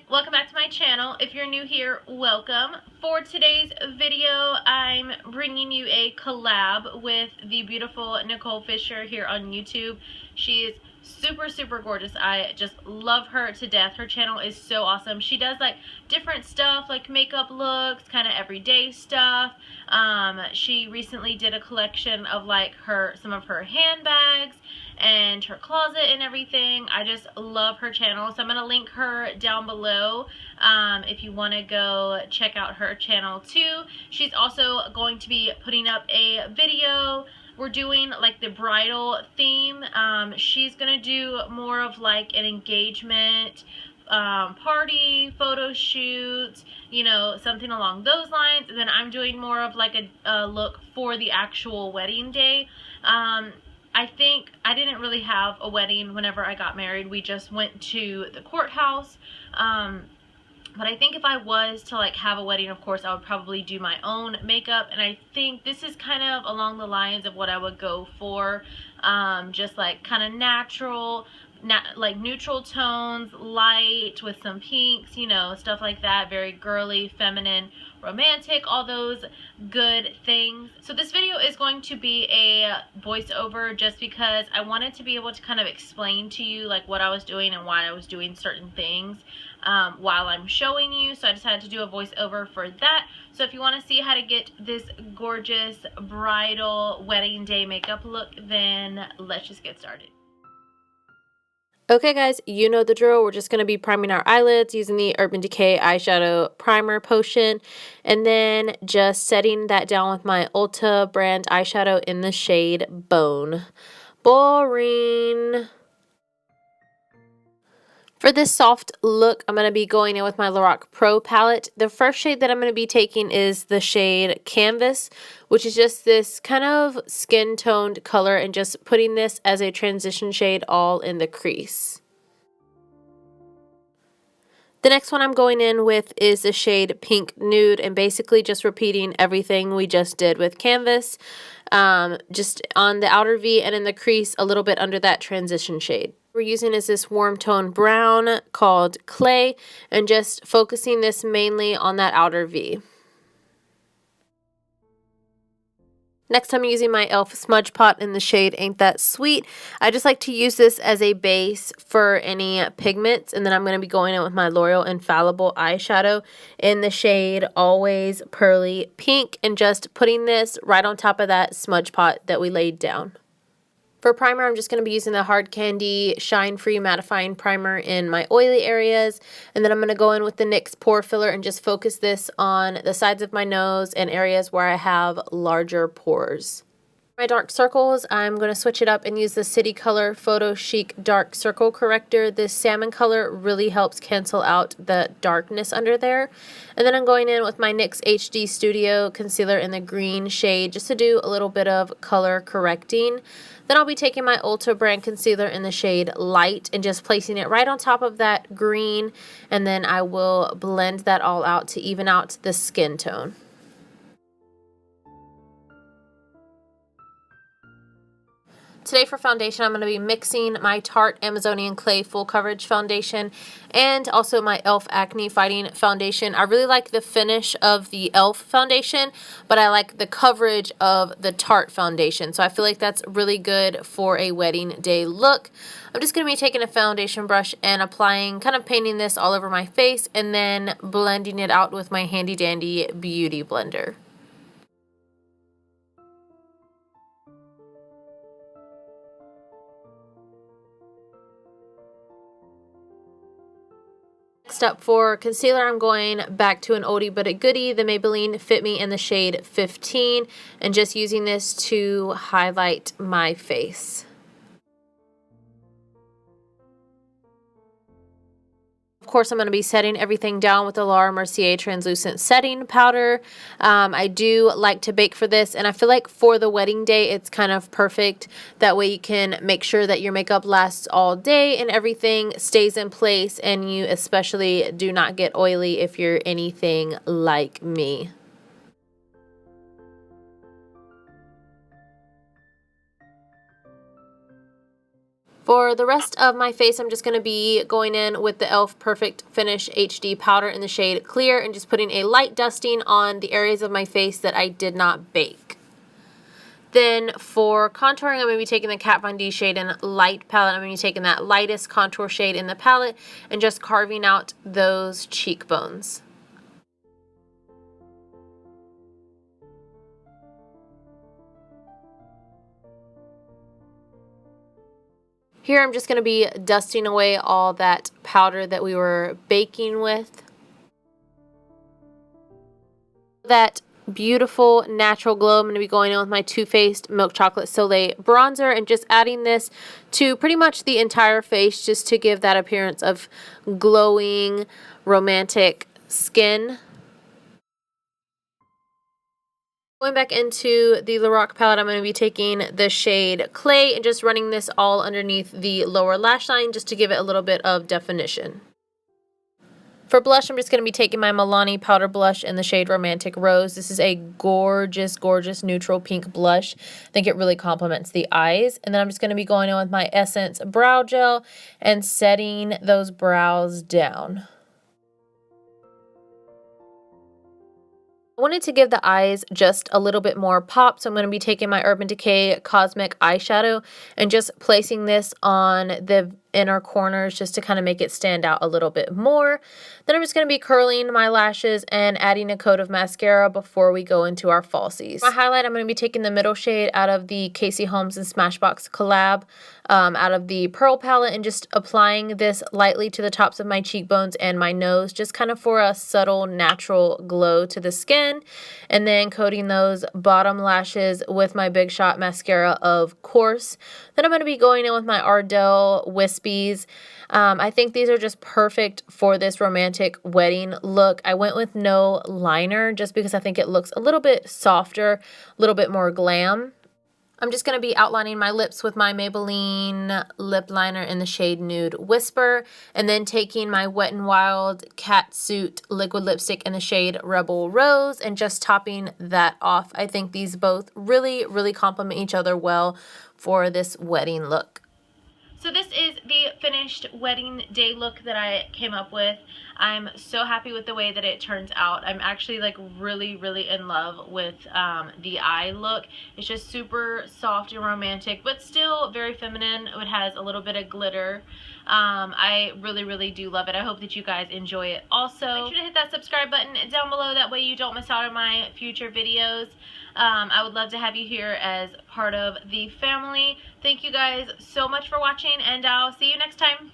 welcome back to my channel. If you're new here, welcome. For today's video, I'm bringing you a collab with the beautiful Nichole Fischer here on YouTube. She is super gorgeous. I just love her to death. Her channel is so awesome. She does like different stuff like makeup looks, kind of everyday stuff. She recently did a collection of like some of her handbags and her closet and everything. I just love her channel, so I'm going to link her down below if you want to go check out her channel too. She's also going to be putting up a video. We're doing like the bridal theme. She's gonna do more of like an engagement party photo shoot, you know, something along those lines, and then I'm doing more of like a look for the actual wedding day. I think I didn't really have a wedding whenever I got married. We just went to the courthouse. But I think if I was to like have a wedding, of course, I would probably do my own makeup. And I think this is kind of along the lines of what I would go for. Just like kind of natural, like neutral tones, light with some pinks, you know, stuff like that. Very girly, feminine, romantic, all those good things. So this video is going to be a voiceover just because I wanted to be able to kind of explain to you like what I was doing and why I was doing certain things while I'm showing you. So I decided to do a voiceover for that. So if you want to see how to get this gorgeous bridal wedding day makeup look, then let's just get started. Okay guys, you know the drill. We're just going to be priming our eyelids using the Urban Decay eyeshadow primer potion, and then just setting that down with my Ulta brand eyeshadow in the shade Bone. Boring. For this soft look, I'm going to be going in with my Lorac Pro Palette. The first shade that I'm going to be taking is the shade Canvas, which is just this kind of skin-toned color, and just putting this as a transition shade all in the crease. The next one I'm going in with is the shade Pink Nude, and basically just repeating everything we just did with Canvas, just on the outer V and in the crease a little bit under that transition shade. We're using is this warm tone brown called Clay, and just focusing this mainly on that outer V. Next, I'm using my e.l.f. Smudge Pot in the shade Ain't That Sweet. I just like to use this as a base for any pigments, and then I'm going to be going in with my L'Oreal Infallible eyeshadow in the shade Always Pearly Pink, and just putting this right on top of that smudge pot that we laid down. For primer, I'm just going to be using the Hard Candy Shine Free Mattifying Primer in my oily areas. And then I'm going to go in with the NYX Pore Filler and just focus this on the sides of my nose and areas where I have larger pores. My dark circles, I'm going to switch it up and use the City Color Photo Chic Dark Circle Corrector. This salmon color really helps cancel out the darkness under there. And then I'm going in with my NYX HD Studio Concealer in the green shade just to do a little bit of color correcting. Then I'll be taking my Ulta brand concealer in the shade Light and just placing it right on top of that green. And then I will blend that all out to even out the skin tone. Today for foundation, I'm going to be mixing my Tarte Amazonian Clay Full Coverage Foundation and also my e.l.f. Acne Fighting Foundation. I really like the finish of the e.l.f. foundation, but I like the coverage of the Tarte foundation. So I feel like that's really good for a wedding day look. I'm just going to be taking a foundation brush and applying, kind of painting this all over my face, and then blending it out with my handy dandy beauty blender. Next up for concealer, I'm going back to an oldie but a goodie, the Maybeline Fit Me in the shade 15, and just using this to highlight my face. Of course, I'm going to be setting everything down with the Laura Mercier translucent setting powder. I do like to bake for this, and I feel like for the wedding day it's kind of perfect. That way you can make sure that your makeup lasts all day and everything stays in place, and you especially do not get oily if you're anything like me. For the rest of my face, I'm just going to be going in with the e.l.f. Perfect Finish HD powder in the shade Clear and just putting a light dusting on the areas of my face that I did not bake. Then for contouring, I'm going to be taking the Kat Von D shade in Light palette. I'm going to be taking that lightest contour shade in the palette and just carving out those cheekbones. Here I'm just going to be dusting away all that powder that we were baking with. That beautiful natural glow, I'm going to be going in with my Too Faced Milk Chocolate Soleil bronzer and just adding this to pretty much the entire face just to give that appearance of glowing, romantic skin. Going back into the Lorac palette, I'm going to be taking the shade Clay and just running this all underneath the lower lash line just to give it a little bit of definition. For blush, I'm just going to be taking my Milani powder blush in the shade Romantic Rose. This is a gorgeous, gorgeous neutral pink blush. I think it really complements the eyes. And then I'm just going to be going in with my Essence Brow Gel and setting those brows down. I wanted to give the eyes just a little bit more pop, so I'm going to be taking my Urban Decay Cosmic Eyeshadow and just placing this on the inner corners just to kind of make it stand out a little bit more. Then I'm just going to be curling my lashes and adding a coat of mascara before we go into our falsies. My highlight, I'm going to be taking the middle shade out of the Casey Holmes and Smashbox collab out of the Pearl palette and just applying this lightly to the tops of my cheekbones and my nose, just kind of for a subtle natural glow to the skin. And then coating those bottom lashes with my Big Shot mascara, of course. Then I'm going to be going in with my Ardell Wispies. I think these are just perfect for this romantic wedding look. I went with no liner just because I think it looks a little bit softer, a little bit more glam. I'm just going to be outlining my lips with my Maybelline lip liner in the shade Nude Whisper, and then taking my Wet n Wild Catsuit liquid lipstick in the shade Rebel Rose and just topping that off. I think these both really, really complement each other well for this wedding look. So this is the finished wedding day look that I came up with. I'm so happy with the way that it turns out. I'm actually like really, really in love with the eye look. It's just super soft and romantic, but still very feminine. It has a little bit of glitter. I really, really do love it. I hope that you guys enjoy it also. Make sure to hit that subscribe button down below. That way you don't miss out on my future videos. I would love to have you here as part of the family. Thank you guys so much for watching, and I'll see you next time.